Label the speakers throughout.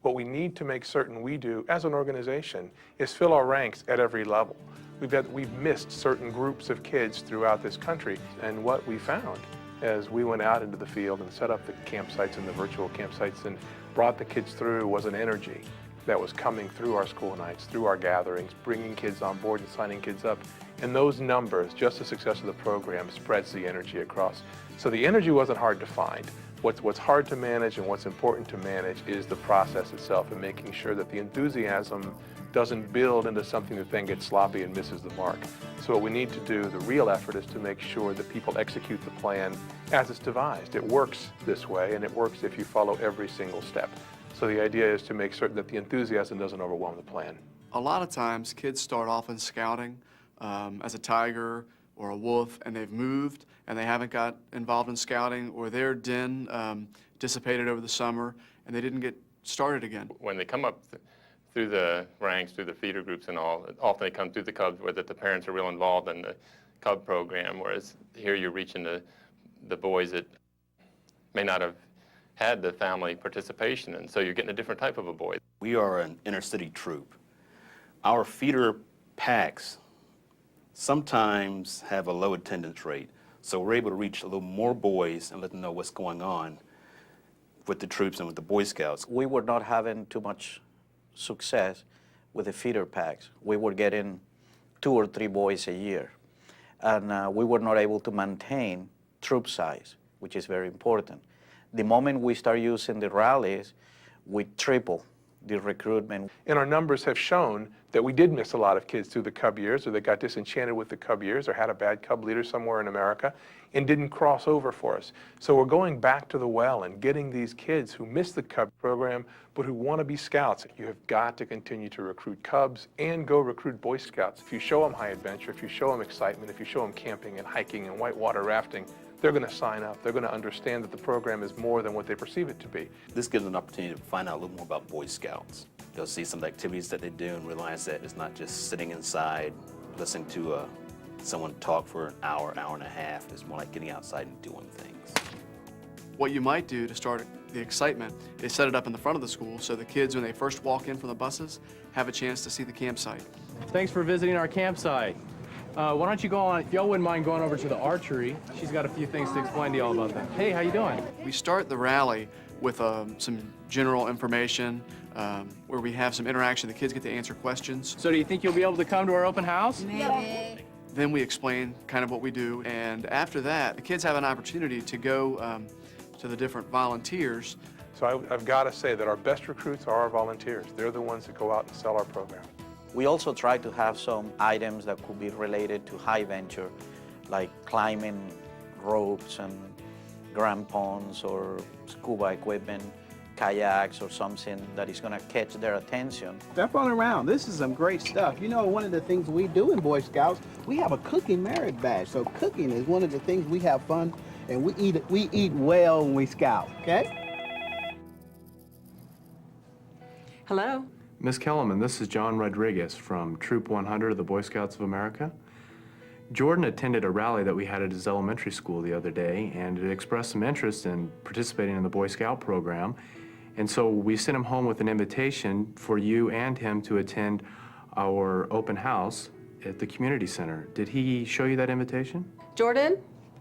Speaker 1: What we need to make certain we do as an organization is fill our ranks at every level. We've missed certain groups of kids throughout this country, and what we found as we went out into the field and set up the campsites and the virtual campsites and brought the kids through was an energy that was coming through our school nights, through our gatherings, bringing kids on board and signing kids up. And those numbers, just the success of the program, spreads the energy across. So the energy wasn't hard to find. What's hard to manage and what's important to manage is the process itself and making sure that the enthusiasm doesn't build into something that then gets sloppy and misses the mark. So what we need to do, the real effort, is to make sure that people execute the plan as it's devised. It works this way, and it works if you follow every single step. So the idea is to make certain that the enthusiasm doesn't overwhelm the plan.
Speaker 2: A lot of times kids start off in scouting as a tiger or a wolf, and they've moved and they haven't got involved in scouting, or their den dissipated over the summer and they didn't get started again.
Speaker 3: When they come up through the ranks, through the feeder groups and all, often they come through the Cubs where the parents are real involved in the Cub program, whereas here you're reaching the boys that may not have had the family participation, and so you're getting a different type of a boy.
Speaker 4: We are an inner city troop. Our feeder packs sometimes have a low attendance rate, so we're able to reach a little more boys and let them know what's going on with the troops and with the Boy Scouts.
Speaker 5: We were not having too much success with the feeder packs. We were getting 2 or 3 boys a year, and we were not able to maintain troop size, which is very important. The moment we start using the rallies, we triple the recruitment.
Speaker 1: And our numbers have shown that we did miss a lot of kids through the Cub years, or they got disenchanted with the Cub years, or had a bad Cub leader somewhere in America and didn't cross over for us. So we're going back to the well and getting these kids who missed the Cub program but who want to be Scouts. You have got to continue to recruit Cubs and go recruit Boy Scouts. If you show them high adventure, if you show them excitement, if you show them camping and hiking and whitewater rafting, they're going to sign up. They're going to understand that the program is more than what they perceive it to be.
Speaker 4: This gives them an opportunity to find out a little more about Boy Scouts. They'll see some of the activities that they do and realize that it's not just sitting inside listening to someone talk for an hour, hour and a half. It's more like getting outside and doing things.
Speaker 2: What you might do to start the excitement is set it up in the front of the school so the kids, when they first walk in from the buses, have a chance to see the campsite.
Speaker 6: Thanks for visiting our campsite. Why don't you go on, if y'all wouldn't mind going over to the archery. She's got a few things to explain to y'all about that. Hey, how you doing?
Speaker 2: We start the rally with some general information where we have some interaction. The kids get to answer questions.
Speaker 6: So do you think you'll be able to come to our open house?
Speaker 7: Maybe.
Speaker 2: Then we explain kind of what we do, and after that, the kids have an opportunity to go to the different volunteers.
Speaker 1: So I've got to say that our best recruits are our volunteers. They're the ones that go out and sell our program.
Speaker 5: We also try to have some items that could be related to high venture, like climbing ropes and crampons or scuba equipment, kayaks or something that is going to catch their attention.
Speaker 8: Step on around. This is some great stuff. You know, one of the things we do in Boy Scouts, we have a cooking merit badge. So cooking is one of the things we have fun, and we eat well when we scout, okay?
Speaker 7: Hello.
Speaker 9: Ms. Kellerman, this is John Rodriguez from Troop 100 of the Boy Scouts of America. Jordan attended a rally that we had at his elementary school the other day, and it expressed some interest in participating in the Boy Scout program. And so we sent him home with an invitation for you and him to attend our open house at the community center. Did he show you that invitation?
Speaker 7: Jordan?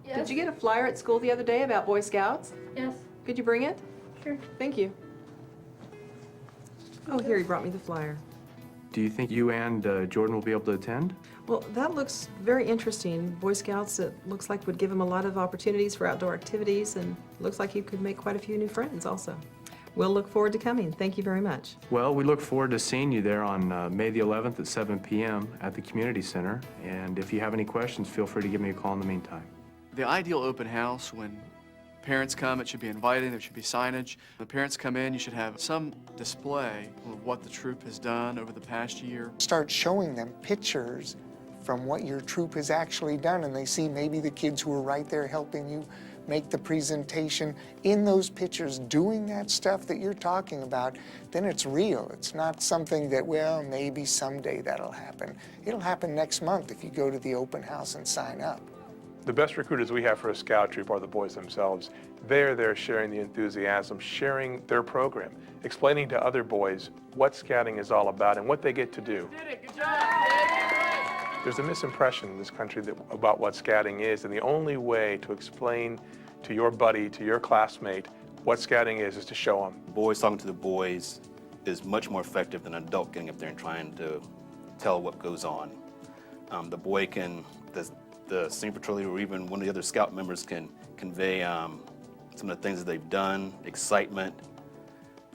Speaker 10: Yes.
Speaker 7: Did you get a flyer at school the other day about Boy Scouts?
Speaker 10: Yes.
Speaker 7: Could you bring it?
Speaker 10: Sure.
Speaker 7: Thank you. Oh, here, he brought me the flyer.
Speaker 9: Do you think you and Jordan will be able to attend?
Speaker 7: Well, that looks very interesting. Boy Scouts, it looks like would give him a lot of opportunities for outdoor activities, and looks like he could make quite a few new friends also. We'll look forward to coming. Thank you very much.
Speaker 9: Well, we look forward to seeing you there on May the 11th at 7 p.m. at the community center. And if you have any questions, feel free to give me a call in the meantime.
Speaker 2: The ideal open house, when parents come, it should be inviting, there should be signage. When the parents come in, you should have some display of what the troop has done over the past year.
Speaker 11: Start showing them pictures from what your troop has actually done, and they see maybe the kids who are right there helping you make the presentation in those pictures doing that stuff that you're talking about. Then it's real. It's not something that, well, maybe someday that'll happen. It'll happen next month if you go to the open house and sign up.
Speaker 1: The best recruiters we have for a scout troop are the boys themselves. They're there sharing the enthusiasm, sharing their program, explaining to other boys what scouting is all about and what they get to do. There's a misimpression in this country about what scouting is, and the only way to explain to your buddy, to your classmate, what scouting is to show them.
Speaker 4: Boys talking to the boys is much more effective than an adult getting up there and trying to tell what goes on. The boy can, the senior patrol leader or even one of the other scout members can convey some of the things that they've done, excitement.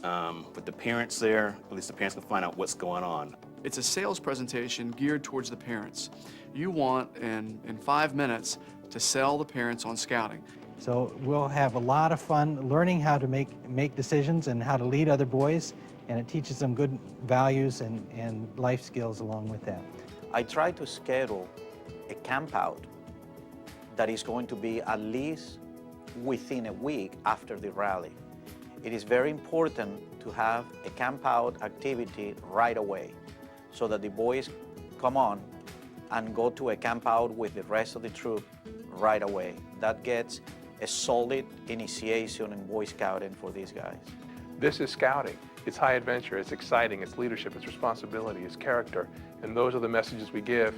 Speaker 4: With the parents there, at least the parents can find out what's going on.
Speaker 2: It's a sales presentation geared towards the parents. You want, in 5 minutes, to sell the parents on scouting.
Speaker 10: So we'll have a lot of fun learning how to make decisions and how to lead other boys, and it teaches them good values and life skills along with that.
Speaker 5: I try to schedule a camp out that is going to be at least within a week after the rally. It is very important to have a camp out activity right away so that the boys come on and go to a camp out with the rest of the troop right away. That gets a solid initiation in Boy Scouting for these guys.
Speaker 1: This is scouting. It's high adventure, it's exciting, it's leadership, it's responsibility, it's character, and those are the messages we give,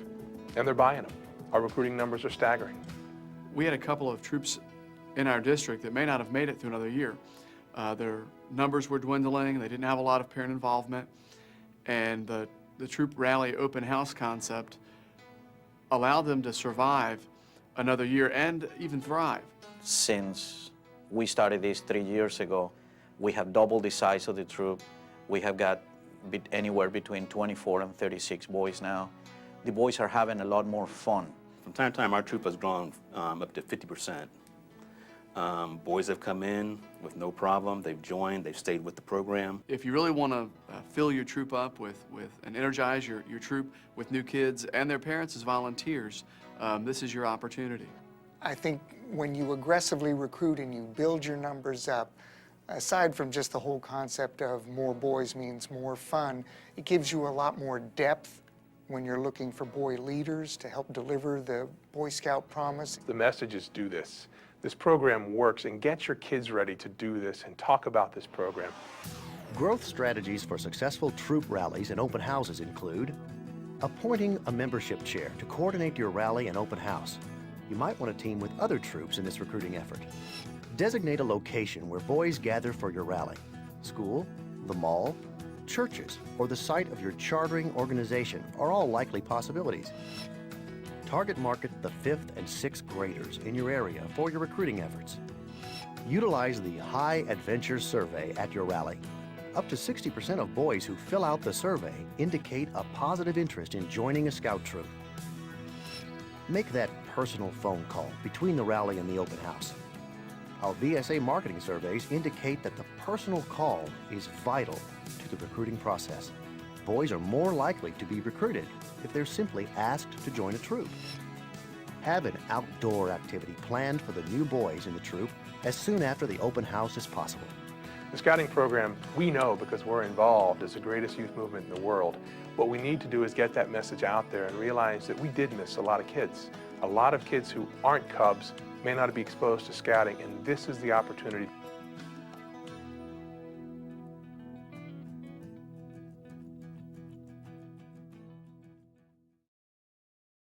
Speaker 1: and they're buying them. Our recruiting numbers are staggering.
Speaker 2: We had a couple of troops in our district that may not have made it through another year. Their numbers were dwindling, they didn't have a lot of parent involvement, and the troop rally open house concept allowed them to survive another year and even thrive.
Speaker 5: Since we started this 3 years ago, we have doubled the size of the troop. We have got anywhere between 24 and 36 boys now. The boys are having a lot more fun.
Speaker 4: From time to time, our troop has grown up to 50%. Boys have come in with no problem. They've joined, they've stayed with the program.
Speaker 2: If you really want to fill your troop up with and energize your troop with new kids and their parents as volunteers, this is your opportunity.
Speaker 11: I think when you aggressively recruit and you build your numbers up, aside from just the whole concept of more boys means more fun, it gives you a lot more depth when you're looking for boy leaders to help deliver the Boy Scout promise.
Speaker 1: The message is do this. This program works, and get your kids ready to do this and talk about this program.
Speaker 12: Growth strategies for successful troop rallies and open houses include appointing a membership chair to coordinate your rally and open house. You might want to team with other troops in this recruiting effort. Designate a location where boys gather for your rally. School, the mall, churches, or the site of your chartering organization are all likely possibilities. Target market the 5th and 6th graders in your area for your recruiting efforts. Utilize the High Adventure Survey at your rally. Up to 60% of boys who fill out the survey indicate a positive interest in joining a scout troop. Make that personal phone call between the rally and the open house. Our VSA marketing surveys indicate that the personal call is vital to the recruiting process. Boys are more likely to be recruited if they're simply asked to join a troop. Have an outdoor activity planned for the new boys in the troop as soon after the open house as possible.
Speaker 1: The scouting program, we know because we're involved, is the greatest youth movement in the world. What we need to do is get that message out there and realize that we did miss a lot of kids. A lot of kids who aren't Cubs may not be exposed to scouting, and this is the opportunity.